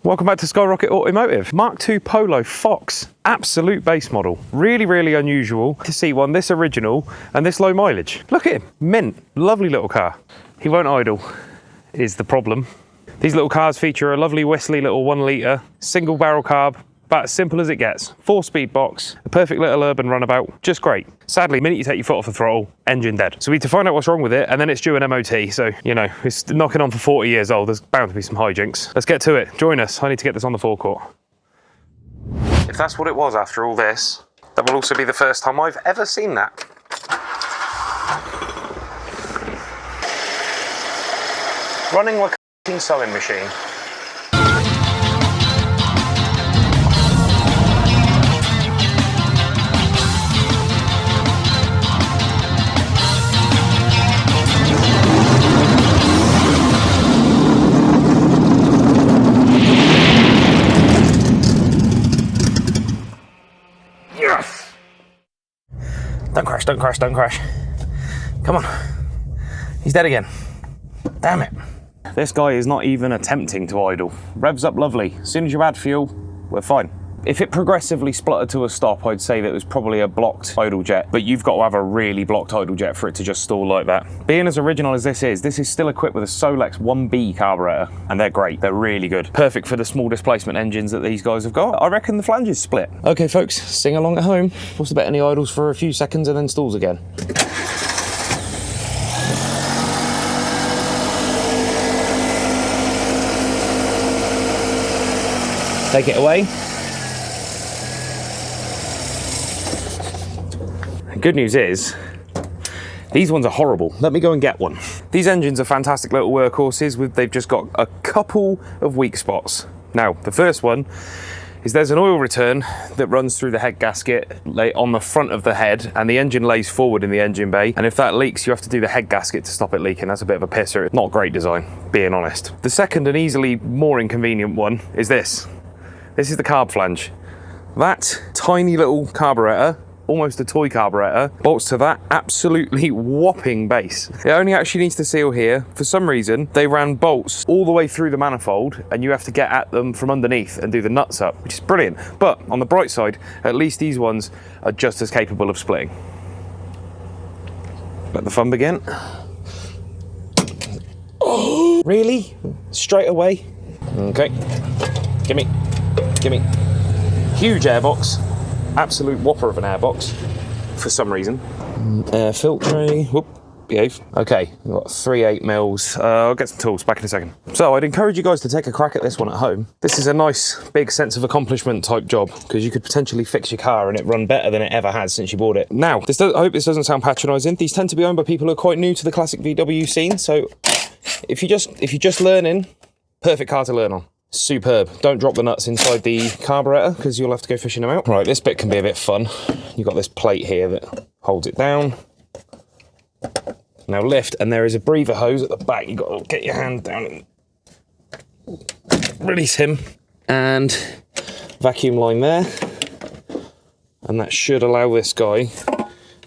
Welcome back to Skyrocket Automotive. MK2 Polo Fox, absolute base model. Really, really unusual to see one this original and this low mileage. Look at him, mint, lovely little car. He won't idle, is the problem. These little cars feature a lovely whistly little 1 litre, single barrel carb, about as simple as it gets. 4-speed box, a perfect little urban runabout, just great. Sadly, the minute you take your foot off the throttle, engine dead. So we need to find out what's wrong with it, and then it's due an MOT. So, you know, it's knocking on for 40 years old. There's bound to be some hijinks. Let's get to it. Join us. I need to get this on the forecourt. If that's what it was after all this, that will also be the first time I've ever seen that. Running like a sewing machine. Yes! Don't crash, don't crash, don't crash. Come on. He's dead again. Damn it. This guy is not even attempting to idle. Revs up lovely. As soon as you add fuel, we're fine. If it progressively spluttered to a stop, I'd say that it was probably a blocked idle jet, but you've got to have a really blocked idle jet for it to just stall like that. Being as original as this is still equipped with a Solex 1B carburetor, and they're great. They're really good. Perfect for the small displacement engines that these guys have got. I reckon the flange is split. Okay, folks, sing along at home. What's the bet any idles for a few seconds and then stalls again? Take it away. Good news is, these ones are horrible. Let me go and get one. These engines are fantastic little workhorses. They've just got a couple of weak spots. Now, the first one is there's an oil return that runs through the head gasket on the front of the head, and the engine lays forward in the engine bay. And if that leaks, you have to do the head gasket to stop it leaking. That's a bit of a pisser. Not great design, being honest. The second and easily more inconvenient one is this. This is the carb flange. That tiny little carburetor, almost a toy carburetor, bolts to that absolutely whopping base. It only actually needs to seal here. For some reason, they ran bolts all the way through the manifold, and you have to get at them from underneath and do the nuts up, which is brilliant. But on the bright side, at least these ones are just as capable of splitting. Let the fun begin. Oh, really? Straight away? Okay. Gimme. Huge airbox. Absolute whopper of an airbox for some reason. Air filter, whoop, behave. Okay, we've got 3/8 mils. I'll get some tools, back in a second. So I'd encourage you guys to take a crack at this one at home. This is a nice big sense of accomplishment type job, because you could potentially fix your car and it run better than it ever has since you bought it. Now, I hope this doesn't sound patronising. These tend to be owned by people who are quite new to the classic VW scene, so if you're just learning, perfect car to learn on. Superb. Don't drop the nuts inside the carburetor, because you'll have to go fishing them out. Right, this bit can be a bit fun. You've got this plate here that holds it down. Now lift, and there is a breather hose at the back. You've got to get your hand down and release him. And vacuum line there. And that should allow this guy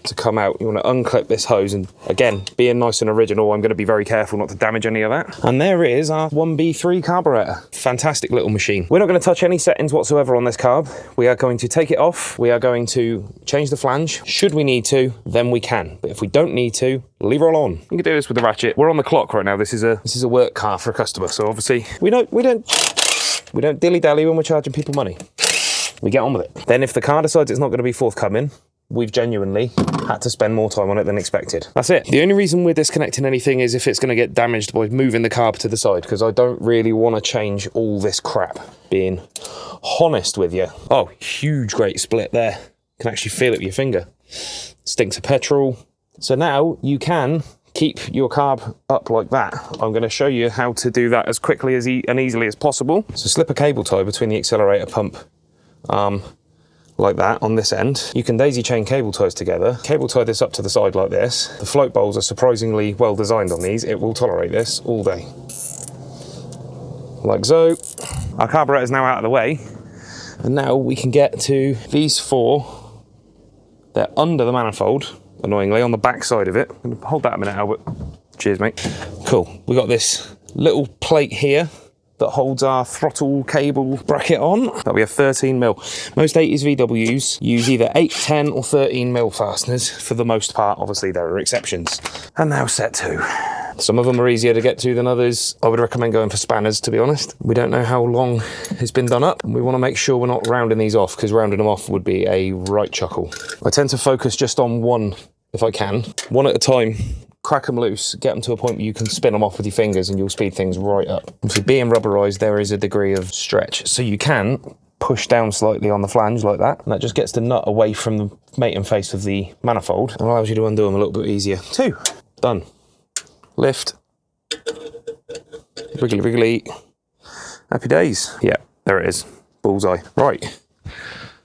to come out. You want to unclip this hose, and again, being nice and original, I'm going to be very careful not to damage any of that. And there is our 1B3 carburetor. Fantastic little machine. We're not going to touch any settings whatsoever on this carb. We are going to take it off. We are going to change the flange. Should we need to, then we can. But if we don't need to, leave her all on. You can do this with the ratchet. We're on the clock right now. This is a work car for a customer, so obviously we don't dilly-dally when we're charging people money. We get on with it. Then if the car decides it's not going to be forthcoming, we've genuinely had to spend more time on it than expected. That's it. The only reason we're disconnecting anything is if it's going to get damaged by moving the carb to the side, because I don't really want to change all this crap, being honest with you. Oh, huge great split there. You can actually feel it with your finger. Stinks of petrol. So now you can keep your carb up like that. I'm going to show you how to do that as quickly and easily as possible. So slip a cable tie between the accelerator pump like that on this end. You can daisy chain cable ties together. Cable tie this up to the side like this. The float bowls are surprisingly well designed on these. It will tolerate this all day. Like so. Our carburetor is now out of the way. And now we can get to these four. They're under the manifold, annoyingly, on the back side of it. I'm gonna hold that a minute, Albert. Cheers, mate. Cool. We got this little plate here that holds our throttle cable bracket on. That'll be a 13mm. Most 80s VWs use either 8, 10 or 13mm fasteners for the most part. Obviously there are exceptions. And now set 2. Some of them are easier to get to than others. I would recommend going for spanners, to be honest. We don't know how long it's been done up, and we want to make sure we're not rounding these off, because rounding them off would be a right chuckle. I tend to focus just on one if I can, one at a time. Crack them loose, get them to a point where you can spin them off with your fingers and you'll speed things right up. Obviously, being rubberized, there is a degree of stretch, so you can push down slightly on the flange like that, and that just gets the nut away from the mating face of the manifold and allows you to undo them a little bit easier. 2, done. Lift, wriggly wriggly, happy days. Yeah, there it is, bullseye. Right,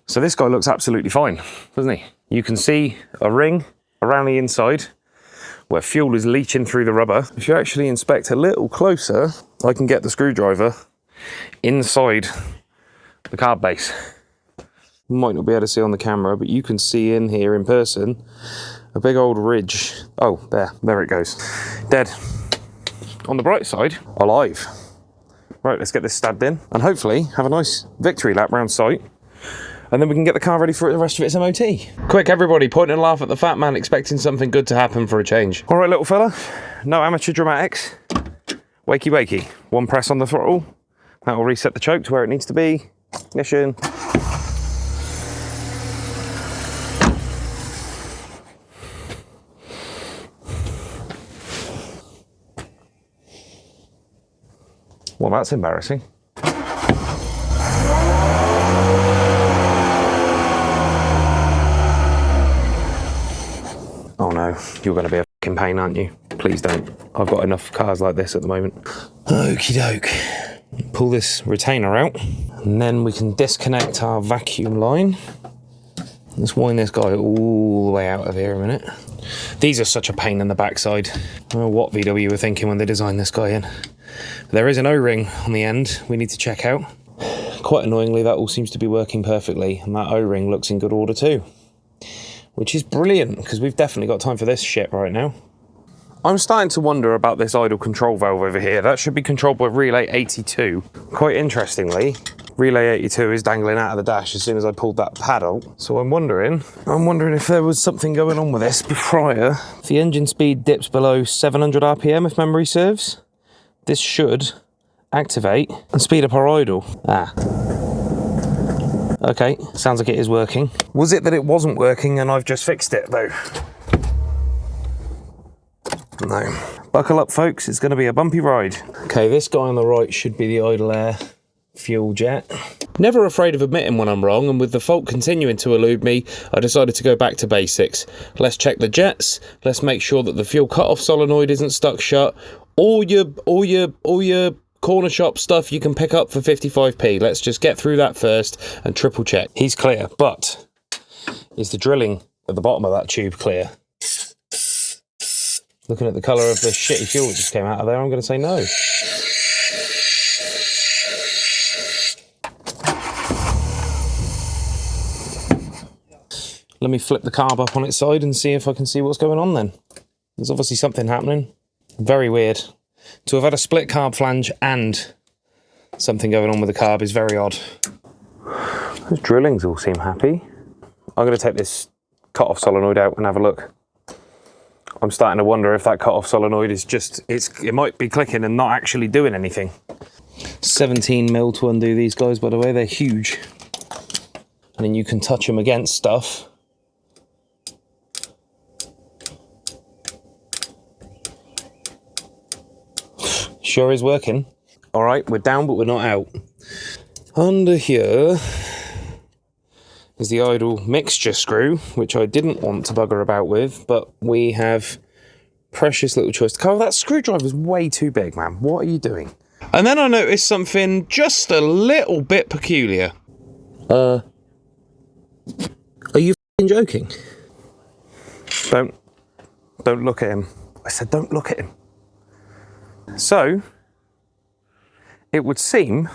so this guy looks absolutely fine, doesn't he? You can see a ring around the inside where fuel is leaching through the rubber. If you actually inspect a little closer, I can get the screwdriver inside the carb base. You might not be able to see on the camera, but you can see in here in person a big old ridge. Oh, there it goes. Dead. On the bright side, alive. Right, let's get this stabbed in and hopefully have a nice victory lap round site. And then we can get the car ready for the rest of its MOT. Quick, everybody, point and laugh at the fat man, expecting something good to happen for a change. All right, little fella, no amateur dramatics. Wakey, wakey. One press on the throttle. That will reset the choke to where it needs to be. Ignition. Well, that's embarrassing. Oh no, you're going to be a fucking pain, aren't you? Please don't. I've got enough cars like this at the moment. Okie doke. Pull this retainer out, and then we can disconnect our vacuum line. Let's wind this guy all the way out of here a minute. These are such a pain in the backside. I don't know what VW were thinking when they designed this guy in. There is an O-ring on the end we need to check out. Quite annoyingly, that all seems to be working perfectly, and that O-ring looks in good order too. Which is brilliant, because we've definitely got time for this shit right now. I'm starting to wonder about this idle control valve over here. That should be controlled by relay 82. Quite interestingly, relay 82 is dangling out of the dash as soon as I pulled that pad out. So I'm wondering if there was something going on with this prior. If the engine speed dips below 700 RPM, if memory serves, this should activate and speed up our idle. Okay, sounds like it is working. Was it that it wasn't working and I've just fixed it though? No. Buckle up, folks, it's going to be a bumpy ride. Okay, this guy on the right should be the idle air fuel jet. Never afraid of admitting when I'm wrong, and with the fault continuing to elude me, I decided to go back to basics. Let's check the jets, let's make sure that the fuel cut-off solenoid isn't stuck shut. All your corner shop stuff you can pick up for 55p. Let's just get through that first and triple check. He's clear, but is the drilling at the bottom of that tube clear? Looking at the colour of the shitty fuel that just came out of there, I'm going to say no. Let me flip the carb up on its side and see if I can see what's going on then. There's obviously something happening. Very weird. To have had a split carb flange and something going on with the carb is very odd. Those drillings all seem happy. I'm going to take this cut-off solenoid out and have a look. I'm starting to wonder if that cut-off solenoid is just, it might be clicking and not actually doing anything. 17mm to undo these guys, by the way, they're huge. And then you can touch them against stuff. Sure is working. All right, we're down, but we're not out. Under here is the idle mixture screw, which I didn't want to bugger about with, but we have precious little choice. Carl, that screwdriver's way too big, man. What are you doing? And then I noticed something just a little bit peculiar. Are you f***ing joking? Don't look at him. I said don't look at him. So, it would seem,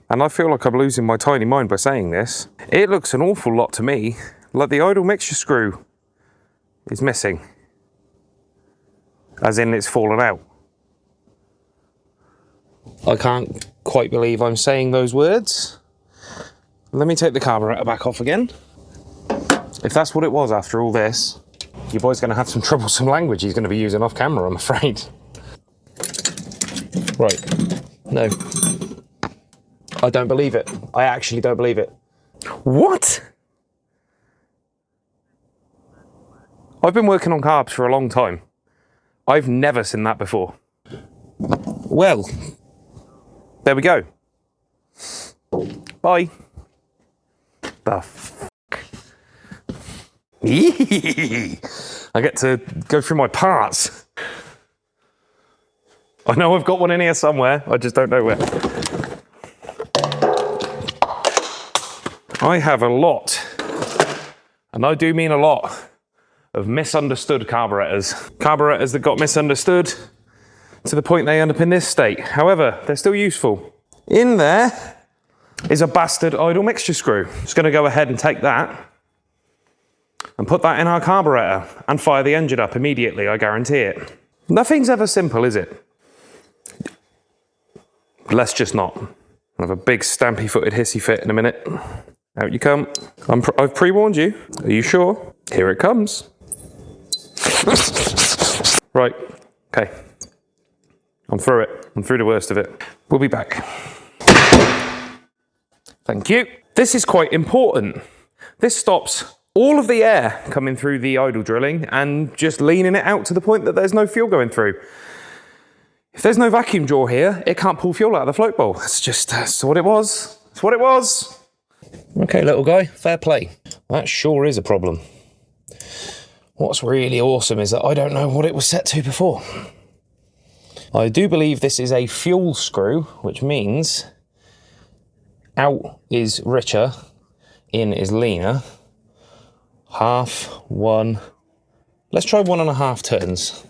and I feel like I'm losing my tiny mind by saying this, it looks an awful lot to me like the idle mixture screw is missing. As in it's fallen out. I can't quite believe I'm saying those words. Let me take the carburetor back off again. If that's what it was after all this, your boy's going to have some troublesome language he's going to be using off camera, I'm afraid. Right. No. I don't believe it. I actually don't believe it. What? I've been working on carbs for a long time. I've never seen that before. Well, there we go. Bye. The f***. I get to go through my parts. I know I've got one in here somewhere, I just don't know where. I have a lot, and I do mean a lot, of misunderstood carburetors. Carburetors that got misunderstood to the point they end up in this state. However, they're still useful. In there is a bastard idle mixture screw. Just gonna go ahead and take that and put that in our carburetor and fire the engine up immediately, I guarantee it. Nothing's ever simple, is it? Let's just not. I'll have a big stampy-footed hissy fit in a minute. Out you come. I've pre-warned you. Are you sure? Here it comes. Right, okay. I'm through it. I'm through the worst of it. We'll be back. Thank you. This is quite important. This stops all of the air coming through the idle drilling and just leaning it out to the point that there's no fuel going through. If there's no vacuum jaw here, it can't pull fuel out of the float bowl. That's what it was. That's what it was. Okay, little guy, fair play. That sure is a problem. What's really awesome is that I don't know what it was set to before. I do believe this is a fuel screw, which means out is richer, in is leaner. Half, one. Let's try 1.5 turns.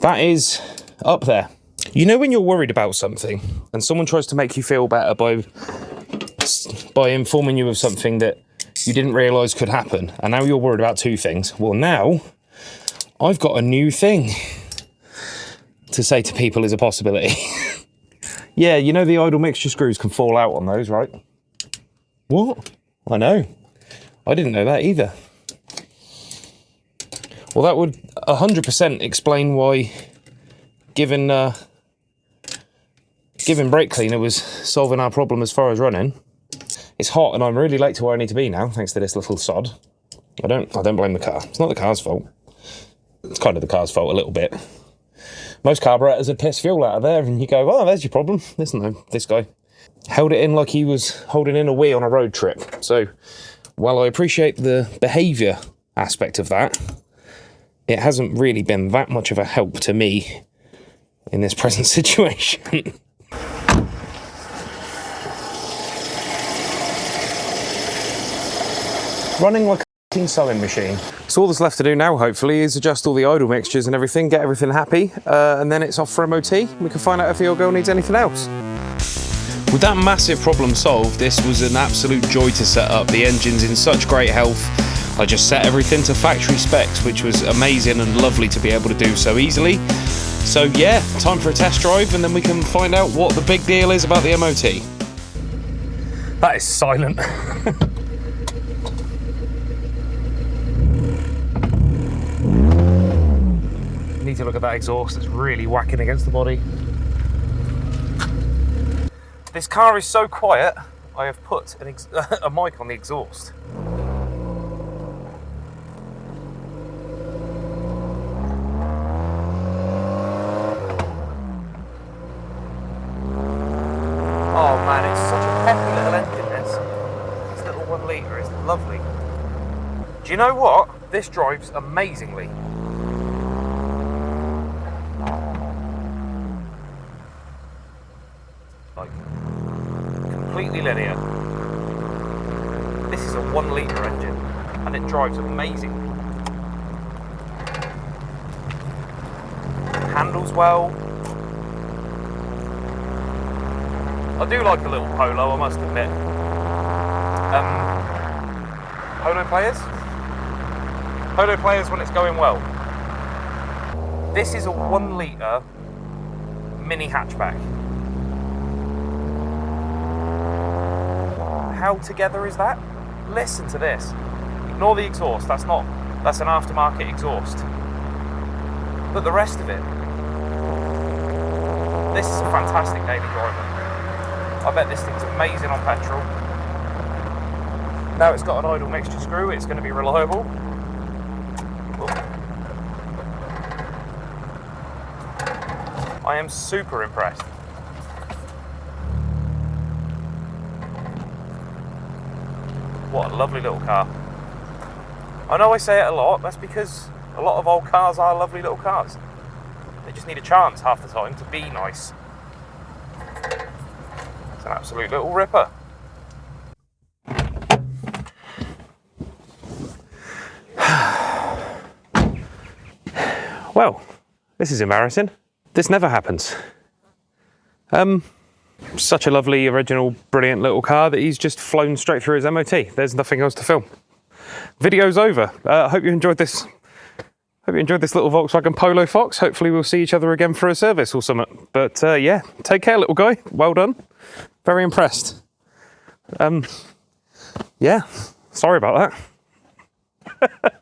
That is up there. You know when you're worried about something and someone tries to make you feel better by informing you of something that you didn't realise could happen, and now you're worried about two things. Well, now I've got a new thing to say to people is a possibility. Yeah, you know the idle mixture screws can fall out on those, right? What? I know. I didn't know that either. Well, that would 100% explain why giving brake cleaner was solving our problem as far as running. It's hot and I'm really late to where I need to be now, thanks to this little sod. I don't blame the car. It's not the car's fault. It's kind of the car's fault a little bit. Most carburetors would piss fuel out of there and you go, oh, there's your problem. Listen though, this guy held it in like he was holding in a Wii on a road trip. So while I appreciate the behaviour aspect of that, it hasn't really been that much of a help to me in this present situation. Running like a sewing machine. So all that's left to do now, hopefully, is adjust all the idle mixtures and everything, get everything happy, and then it's off for MOT. We can find out if the old girl needs anything else. With that massive problem solved, this was an absolute joy to set up. The engine's in such great health. I just set everything to factory specs, which was amazing and lovely to be able to do so easily. So yeah, time for a test drive, and then we can find out what the big deal is about the MOT. That is silent. Need to look at that exhaust, it's really whacking against the body. This car is so quiet, I have put a mic on the exhaust. Oh man, it's such a peppy little engine, this. This little 1 litre is lovely. Do you know what? This drives amazingly. Like, completely linear. This is a 1 litre engine, and it drives amazingly. Handles well. I do like a little Polo, I must admit. Polo players? Polo players when it's going well. This is a 1 litre mini hatchback. how together is that? Listen to this. Ignore the exhaust, that's an aftermarket exhaust. But the rest of it, this is a fantastic daily driver. I bet this thing's amazing on petrol. Now it's got an idle mixture screw, it's going to be reliable. I am super impressed. What a lovely little car. I know I say it a lot, that's because a lot of old cars are lovely little cars. They just need a chance half the time to be nice. It's an absolute little ripper. Well, this is embarrassing. This never happens. Such a lovely, original, brilliant little car that he's just flown straight through his MOT. There's nothing else to film. Video's over. I hope you enjoyed this. Hope you enjoyed this little Volkswagen Polo Fox. Hopefully we'll see each other again for a service or something. But yeah, take care, little guy. Well done. Very impressed. Yeah, sorry about that.